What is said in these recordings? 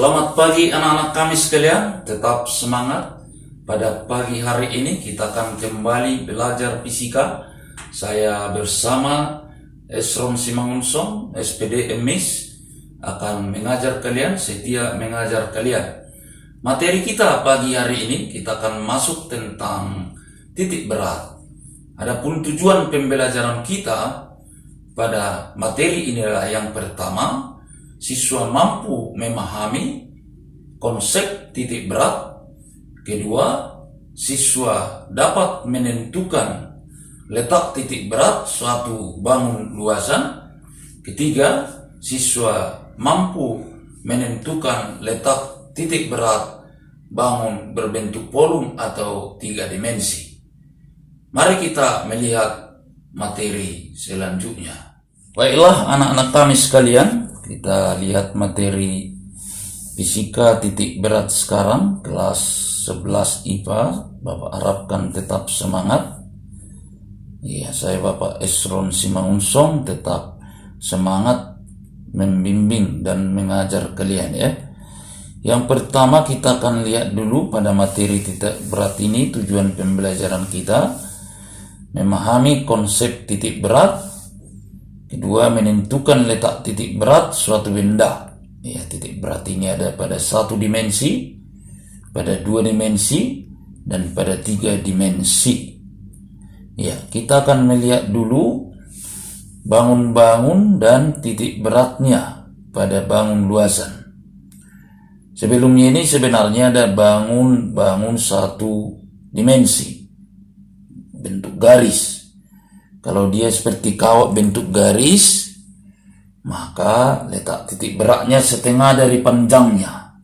Selamat pagi anak-anak kami sekalian, tetap semangat. Pada pagi hari ini kita akan kembali belajar fisika. Saya bersama Esron Simangunsong, SPD MIS, akan mengajar kalian, setia mengajar kalian. Materi kita pagi hari ini, kita akan masuk tentang titik berat. Adapun tujuan pembelajaran kita pada materi inilah yang pertama, siswa mampu memahami konsep titik berat. Kedua, siswa dapat menentukan letak titik berat suatu bangun luasan. Ketiga, siswa mampu menentukan letak titik berat bangun berbentuk volume atau 3 dimensi. Mari kita melihat materi selanjutnya. Baiklah anak-anak kami sekalian, kita lihat materi fisika titik berat sekarang, kelas 11 IPA. Bapak harapkan tetap semangat. Ya, saya Bapak Esron Simangunsong tetap semangat membimbing dan mengajar kalian ya. Yang pertama kita akan lihat dulu pada materi titik berat ini, tujuan pembelajaran kita memahami konsep titik berat. Kedua, menentukan letak titik berat suatu benda. Ya, titik berat ini ada pada 1 dimensi, pada 2 dimensi, dan pada 3 dimensi. Ya, kita akan melihat dulu bangun-bangun dan titik beratnya pada bangun luasan. Sebelumnya ini sebenarnya ada bangun 1 dimensi, bentuk garis. Kalau dia seperti kawat bentuk garis, maka letak titik beratnya setengah dari panjangnya.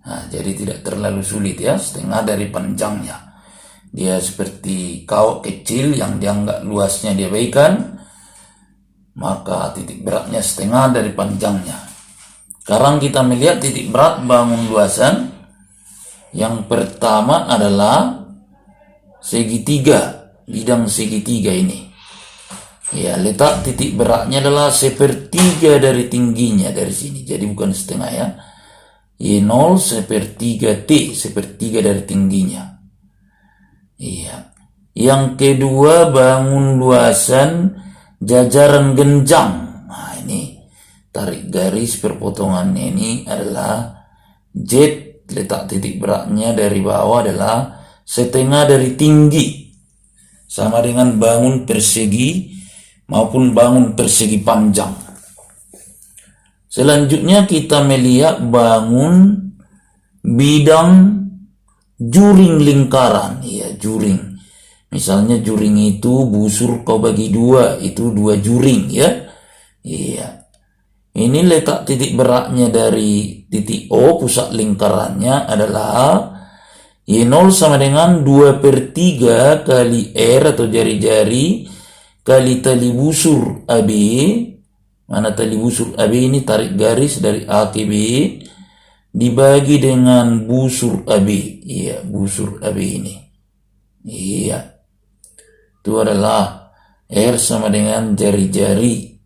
Nah, jadi tidak terlalu sulit ya, setengah dari panjangnya. Dia seperti kawat kecil yang dianggap luasnya diabaikan, maka titik beratnya setengah dari panjangnya. Sekarang kita melihat titik berat bangun luasan. Yang pertama adalah segitiga, bidang segitiga ini. Ya, letak titik beratnya adalah 1/3 dari tingginya dari sini. Jadi bukan setengah ya. Y0 1/3 T, 1/3 dari tingginya. Iya. Yang kedua, bangun luasan jajaran genjang. Nah, ini tarik garis perpotongannya ini adalah Z, letak titik beratnya dari bawah adalah setengah dari tinggi. Sama dengan bangun persegi maupun bangun persegi panjang. Selanjutnya kita melihat bangun bidang juring lingkaran. Ya, juring. Misalnya juring itu busur kau bagi 2, itu 2 juring ya. Iya. Ini letak titik beratnya dari titik O, pusat lingkarannya adalah Y0 sama dengan 2/3 kali R atau jari-jari kali tali busur AB. Mana tali busur AB ini, tarik garis dari A ke B dibagi dengan busur AB. Iya, busur AB ini. Iya. Itu adalah R sama dengan jari-jari.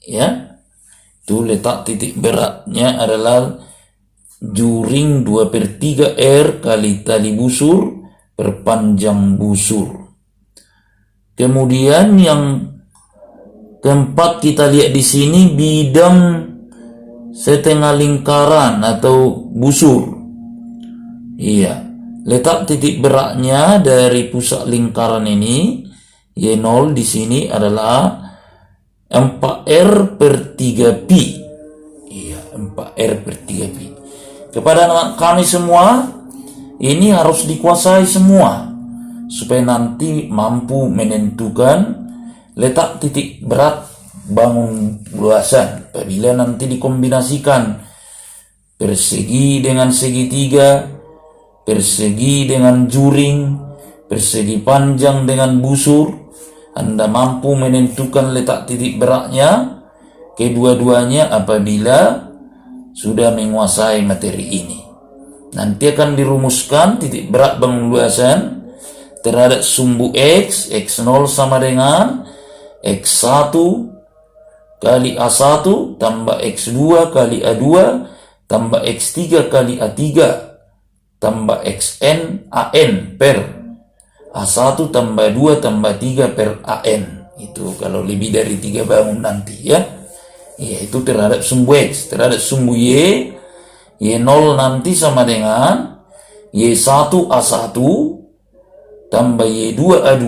Ya. Itu letak titik beratnya adalah juring 2/3 R kali tali busur per panjang busur. Kemudian yang keempat kita lihat di sini bidang setengah lingkaran atau busur. Iya, letak titik beratnya dari pusat lingkaran ini Y0 di sini adalah 4R/3 pi. Iya, 4R/3 pi. Kepada anak kami semua, ini harus dikuasai semua supaya nanti mampu menentukan letak titik berat bangun luasan. Apabila nanti dikombinasikan persegi dengan segitiga, persegi dengan juring, persegi panjang dengan busur, Anda mampu menentukan letak titik beratnya kedua-duanya apabila sudah menguasai materi ini. Nanti akan dirumuskan titik berat bangun luasan terhadap sumbu X. X0 sama dengan X1 kali A1 tambah X2 kali A2 tambah X3 kali A3 tambah XN AN per A1 tambah 2 tambah 3 per AN. Itu kalau lebih dari 3 bangun nanti ya. Ya, itu terhadap sumbu X. Terhadap sumbu Y, Y0 nanti sama dengan Y1 A1 tambah Y2 A2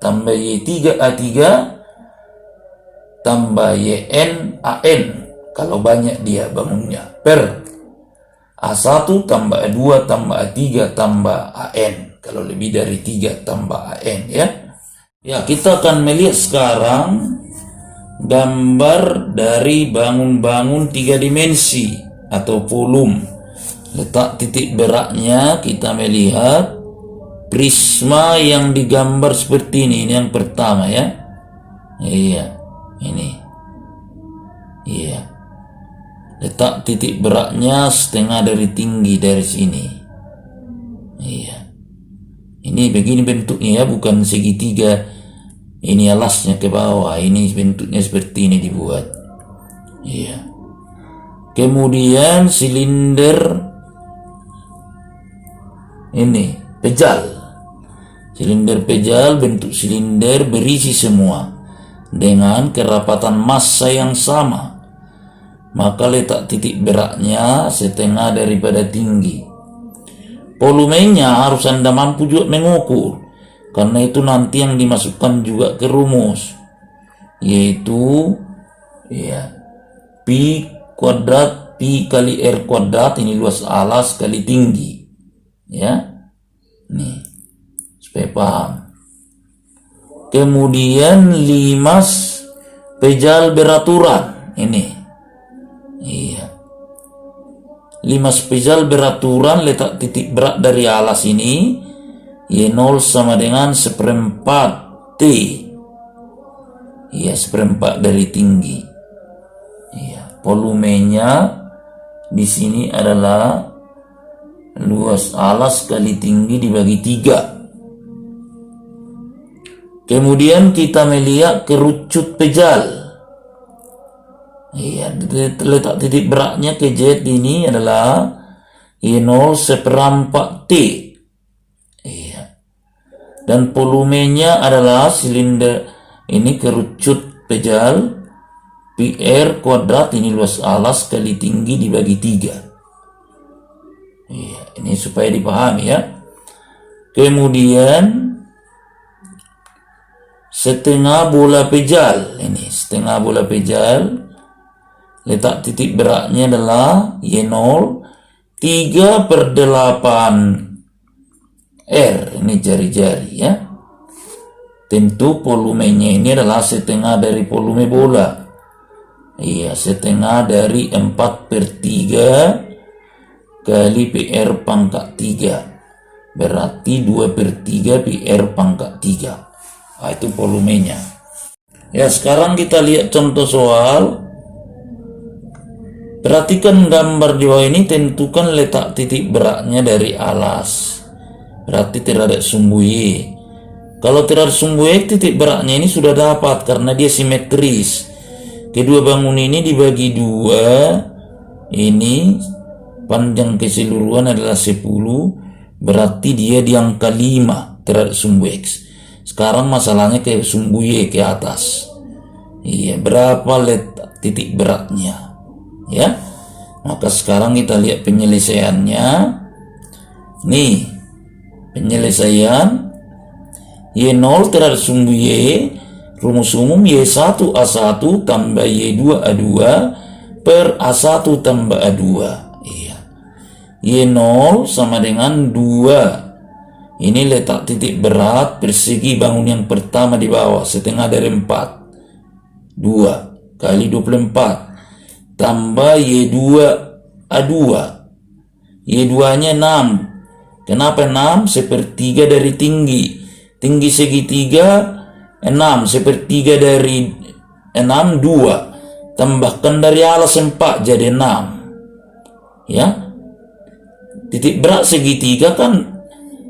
tambah Y3 A3 tambah YN AN kalau banyak dia bangunnya per A1 tambah A2 tambah A3 tambah AN kalau lebih dari 3 tambah AN ya. Ya, kita akan melihat sekarang gambar dari bangun-bangun 3 dimensi atau volume. Letak titik beratnya, kita melihat prisma yang digambar seperti ini. Ini yang pertama ya. Iya, ini. Iya. Letak titik beratnya setengah dari tinggi dari sini. Iya. Ini begini bentuknya ya, bukan segitiga. Ini alasnya ke bawah, ini bentuknya seperti ini dibuat. Iya. Kemudian silinder ini, pejal. Silinder pejal, bentuk silinder berisi semua dengan kerapatan massa yang sama. Maka letak titik beratnya setengah daripada tinggi. Volumenya harus Anda mampu juga mengukur. Karena itu nanti yang dimasukkan juga ke rumus, yaitu ya Pi kuadrat Pi kali R kuadrat, ini luas alas kali tinggi ya. Nih supaya paham. Kemudian limas pejal beraturan ini. Iya. Limas pejal beraturan, letak titik berat dari alas ini Y0 sama dengan 1/4 T. Iya, 1/4 dari tinggi. Iya, volumenya di sini adalah luas alas kali tinggi dibagi 3. Kemudian kita melihat kerucut pejal. Iya, letak titik beratnya ke Z ini adalah Y0 1/4 T. Iya. Dan volumenya adalah silinder ini kerucut pejal PR kuadrat, ini luas alas kali tinggi dibagi 3. Iya, ini supaya dipahami ya. Kemudian setengah bola pejal, ini setengah bola pejal, letak titik beratnya adalah Y0 3/8 R, ini jari-jari ya. Tentu volumenya ini adalah setengah dari volume bola. Iya, setengah dari 4/3 kali PR pangkat 3. Berarti 2/3 PR pangkat 3. Nah, itu volumenya. Ya, sekarang kita lihat contoh soal. Perhatikan gambar di bawah ini, tentukan letak titik beratnya dari alas. Berarti terhadap sumbu Y. Kalau terhadap sumbu Y, titik beratnya ini sudah dapat karena dia simetris. Kedua bangun ini dibagi 2. Ini panjang keseluruhan adalah 10. Berarti dia di angka 5 terhadap sumbu X. Sekarang masalahnya ke sumbu Y ke atas. Iya, berapa letak titik beratnya? Ya. Maka sekarang kita lihat penyelesaiannya. Nih, penyelesaian Y0 terhadap sumbu Y, rumus umum Y1 A1 tambah Y2 A2 per A1 tambah A2. Iya. Y0 sama dengan 2. Ini letak titik berat persegi bangun yang pertama di bawah, setengah dari 4. 2 kali 24 tambah Y2 A2. Y2 nya 6. Kenapa 6? 1/3 dari tinggi. Tinggi segitiga 6. 1/3 dari 6 2. Tambahkan dari alas 4 jadi 6. Ya. Titik berat segitiga kan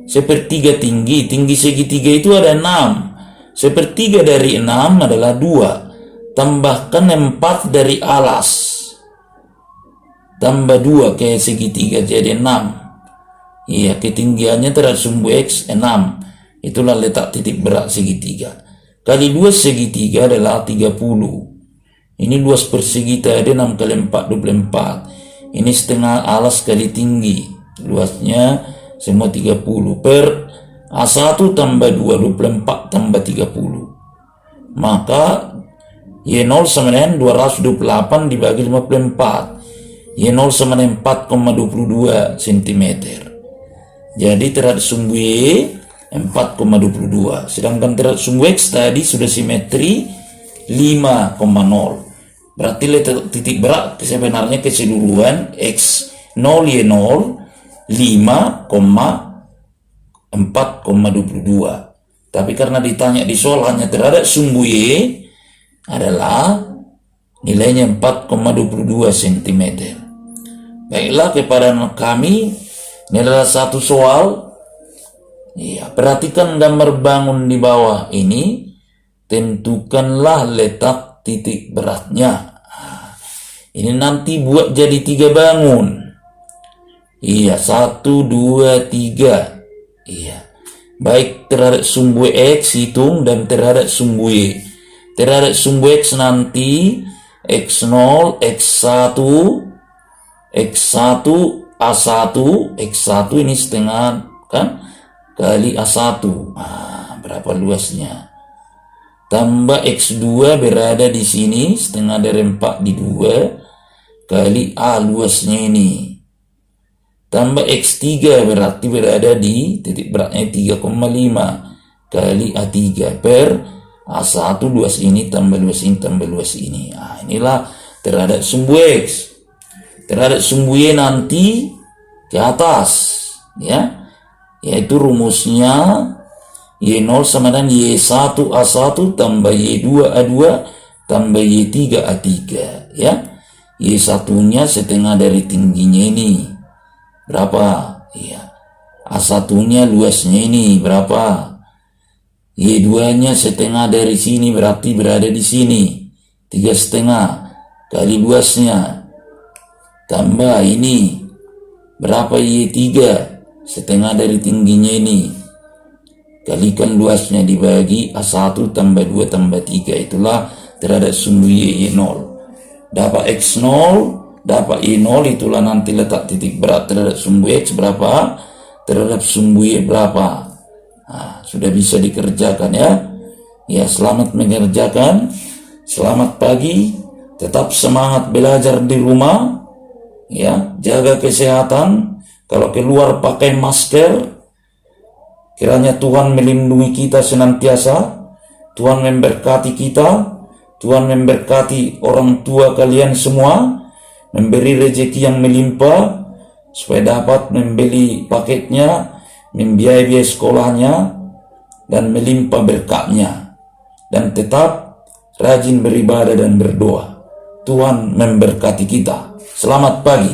1/3 tinggi. Tinggi segitiga itu ada 6. 1/3 dari 6 adalah 2. Tambahkan 4 dari alas. tambah 2 ke segitiga jadi 6. Iya, ketinggiannya terhadap sumbu X 6. Itulah letak titik berat segitiga. Kali luas segitiga adalah 30. Ini luas persegi tadi 6 kali 4 24. Ini setengah alas kali tinggi. Luasnya semua 30 per A1 tambah 2 24 tambah 30. Maka Y0 sama dengan 228 dibagi 54. Y0 sama dengan 4,22 cm. Jadi terhadap sumbu Y 4,22. Sedangkan terhadap sumbu X tadi sudah simetri 5,0. Berarti letak titik berat sebenarnya keseluruhan X0 Y0 5,4,22. Tapi karena ditanya di soal hanya terhadap sumbu Y adalah nilainya 4,22 cm. Baiklah, kepada kami ini adalah satu soal. Ya, perhatikan gambar bangun di bawah ini. Tentukanlah letak titik beratnya. Ini nanti buat jadi 3 bangun. Iya, 1, 2, 3. Iya. Baik terhadap sumbu X hitung dan terhadap sumbu Y. Terhadap sumbu X nanti X0, X1, X1, A1, X1 ini setengah kan kali A1. Berapa luasnya? Tambah X2 berada di sini setengah dari 4 di 2 kali A luasnya ini. Tambah X3 berarti berada di titik beratnya 3,5 kali A3 per A1 luas ini tambah luas ini tambah luas ini. Inilah terhadap sumbu X. Terhadap sumbu Y nanti ke atas, ya, yaitu rumusnya Y0 sama dengan Y1 A1 tambah Y2 A2 tambah Y3 A3, ya. Y1 nya setengah dari tingginya ini berapa, ya. A1 nya luasnya ini berapa, Y2 nya setengah dari sini berarti berada di sini 3,5 kali luasnya tambah ini berapa, Y3 setengah dari tingginya ini kalikan luasnya dibagi A1 tambah 2 tambah 3. Itulah terhadap sumbu Y0. Dapat X0 dapat Y0, itulah nanti letak titik berat terhadap sumbu X berapa, terhadap sumbu Y berapa. Sudah bisa dikerjakan, ya. Ya, selamat mengerjakan. Selamat pagi. Tetap semangat belajar di rumah. Ya, jaga kesehatan. Kalau keluar pakai masker. Kiranya Tuhan melindungi kita senantiasa. Tuhan memberkati kita. Tuhan memberkati orang tua kalian semua. Memberi rezeki yang melimpah supaya dapat membeli paketnya, membiayai sekolahnya, dan melimpah berkatnya. Dan tetap rajin beribadah dan berdoa. Tuhan memberkati kita. Selamat pagi.